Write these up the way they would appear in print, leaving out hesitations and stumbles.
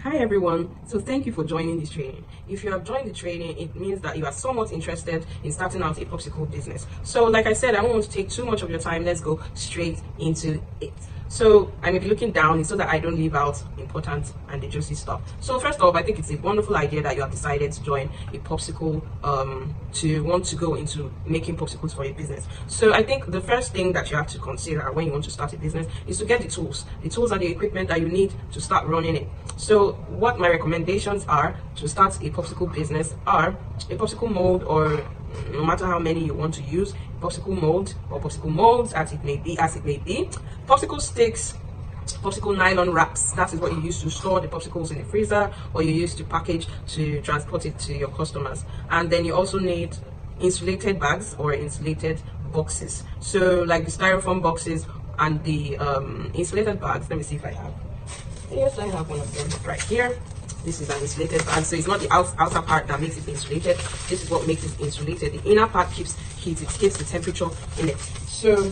Hi everyone, so thank you for joining this training. If you have joined the training, it means that you are somewhat interested in starting out a popsicle business. So like I said, I don't want to take too much of your time. Let's go straight into it. So I may be looking down so that I don't leave out important and the juicy stuff. So first off, I think it's a wonderful idea that you have decided to join a popsicle, to want to go into making popsicles for a business. So I think the first thing that you have to consider when you want to start a business is to get the tools. The tools are the equipment that you need to start running it. So what my recommendations are to start a popsicle business are a popsicle mold, or no matter how many you want to use, popsicle mold or popsicle molds as it may be, popsicle sticks, popsicle nylon wraps. That is what you use to store the popsicles in the freezer, or you use to package to transport it to your customers. And then you also need insulated bags or insulated boxes. So like the styrofoam boxes and the insulated bags. Let me see if I have. Yes, I have one of them right here. This is an insulated bag, so it's not the outer part that makes it insulated. This is what makes it insulated. The inner part keeps heat, it keeps the temperature in it. So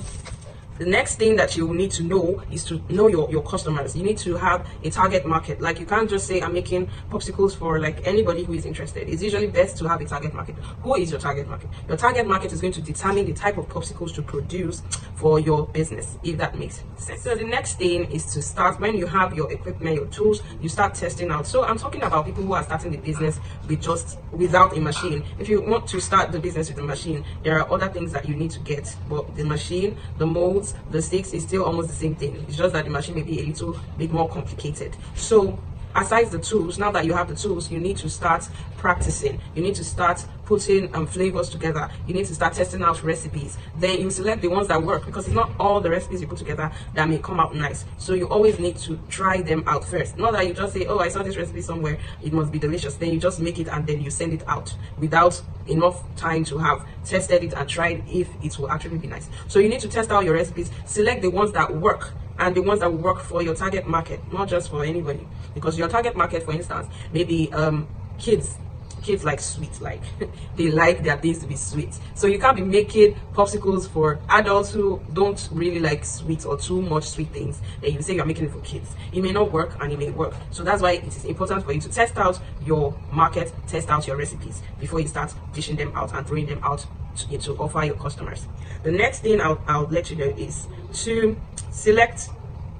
the next thing that you will need to know is to know your customers. You need to have a target market. Like, you can't just say I'm making popsicles for like anybody who is interested. It's usually best to have a target market. Who is your target market? Your target market is going to determine the type of popsicles to produce for your business, if that makes sense. So the next thing is to start, when you have your equipment, your tools, you start testing out. So I'm talking about people who are starting the business without a machine. If you want to start the business with a machine, there are other things that you need to get. But the machine, the molds, the sticks is still almost the same thing. It's just that the machine may be a little bit more complicated. So aside the tools, now that you have the tools, you need to start practicing. You need to start putting flavors together. You need to start testing out recipes. Then you select the ones that work, because it's not all the recipes you put together that may come out nice. So you always need to try them out first. Not that you just say, oh, I saw this recipe somewhere, it must be delicious. Then you just make it and then you send it out without enough time to have tested it and tried if it will actually be nice. So you need to test out your recipes, select the ones that work, and the ones that will work for your target market, not just for anybody. Because your target market, for instance, maybe kids like sweet, like they like their things to be sweet. So you can't be making popsicles for adults who don't really like sweet or too much sweet things. Then you say you're making it for kids. It may not work, and it may work. So that's why it is important for you to test out your market, test out your recipes before you start dishing them out and throwing them out to offer your customers. The next thing I'll let you know is to select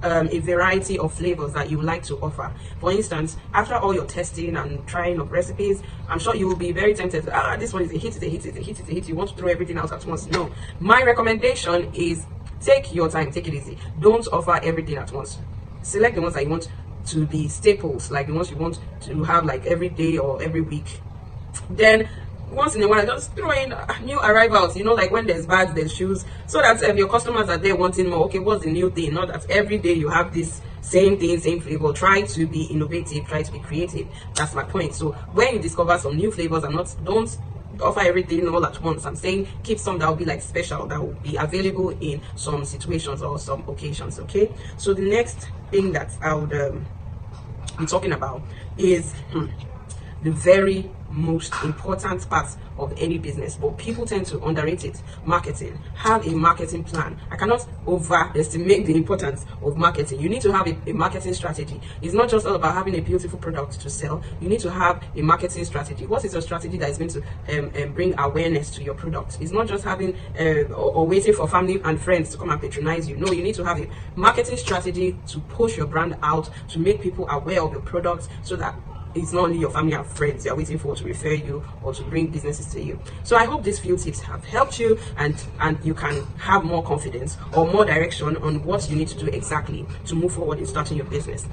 a variety of flavors that you would like to offer. For instance, after all your testing and trying of recipes, I'm sure you will be very tempted to, this one is a hit, it's a hit, it's a hit, it's a hit. You want to throw everything out at once. No, my recommendation is take your time, take it easy. Don't offer everything at once. Select the ones that you want to be staples, like the ones you want to have like every day or every week. Then once in a while, just throw in new arrivals, like when there's bags, there's shoes, so that your customers are there wanting more. Okay, what's the new thing? Not that every day you have this same thing, same flavor. Try to be innovative, try to be creative. That's my point. So when you discover some new flavors, don't offer everything all at once. I'm saying keep some that will be like special, that will be available in some situations or some occasions. Okay, so the next thing that I would be talking about is the very most important part of any business, but people tend to underrate it: marketing. Have a marketing plan. I cannot overestimate the importance of marketing. You need to have a marketing strategy. It's not just all about having a beautiful product to sell. You need to have a marketing strategy. What is your strategy that is going to bring awareness to your product? It's not just having or waiting for family and friends to come and patronize you. No, you need to have a marketing strategy to push your brand out, to make people aware of your products, so that it's not only your family and friends you're waiting for to refer you or to bring businesses to you. So I hope these few tips have helped you, and you can have more confidence or more direction on what you need to do exactly to move forward in starting your business.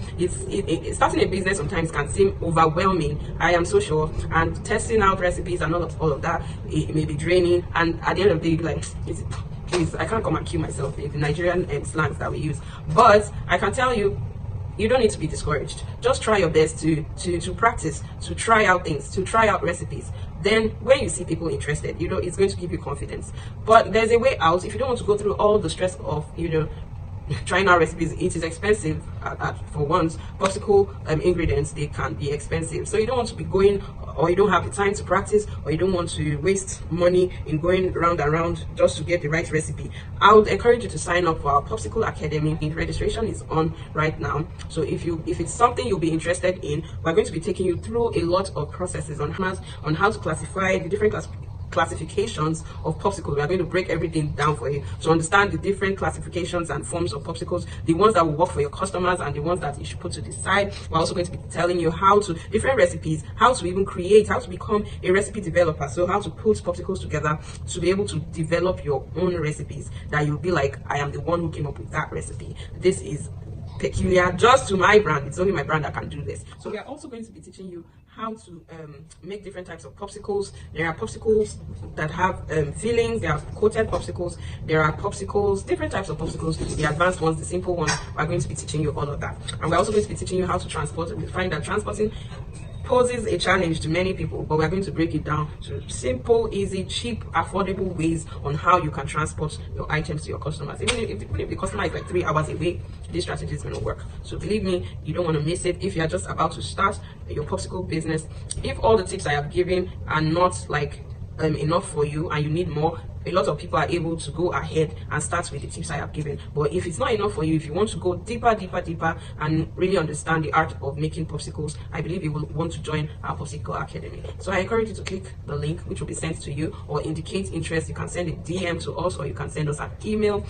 Starting a business sometimes can seem overwhelming, I am so sure, and testing out recipes and all of that, it may be draining, and at the end of the day, like, please, I can't come and kill myself in the Nigerian slangs that we use. But I can tell you, you don't need to be discouraged. Just try your best to practice, to try out things, to try out recipes. Then when you see people interested, it's going to give you confidence. But there's a way out. If you don't want to go through all the stress of trying out recipes, it is expensive. For once, popsicle ingredients, they can be expensive, so you don't want to be going, or you don't have the time to practice, or you don't want to waste money in going round and round just to get the right recipe. I would encourage you to sign up for our Popsicle Academy. Registration is on right now, so if it's something you'll be interested in, we're going to be taking you through a lot of processes on how to classify the different classifications of popsicles. We are going to break everything down for you to understand the different classifications and forms of popsicles, the ones that will work for your customers and the ones that you should put to the side. We're also going to be telling you different recipes, how to even create, how to become a recipe developer, so how to put popsicles together to be able to develop your own recipes that you'll be like, I am the one who came up with that recipe. This is peculiar just to my brand. It's only my brand that can do this. So we are also going to be teaching you how to make different types of popsicles. There are popsicles that have fillings, there are coated popsicles, there are popsicles, different types of popsicles, the advanced ones, the simple ones. We're going to be teaching you all of that, and we're also going to be teaching you how to transport. We find that transporting poses a challenge to many people, but we're going to break it down to simple, easy, cheap, affordable ways on how you can transport your items to your customers. Even if the customer is like 3 hours away, this strategy is going to work. So believe me, you don't want to miss it. If you're just about to start your popsicle business, if all the tips I have given are not like enough for you and you need more, a lot of people are able to go ahead and start with the tips I have given. But if it's not enough for you, if you want to go deeper and really understand the art of making popsicles, I believe you will want to join our Popsicle Academy. So I encourage you to click the link which will be sent to you, or indicate interest. You can send a DM to us, or you can send us an email,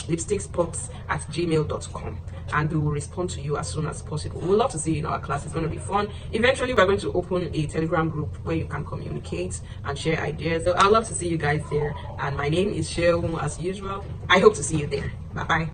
lipstickspops@gmail.com, and we will respond to you as soon as possible. We'd love to see you in our class. It's going to be fun. Eventually we're going to open a Telegram group where you can communicate and share ideas. So I'd love to see you guys there. And my name is Sheung as usual. I hope to see you there. Bye bye.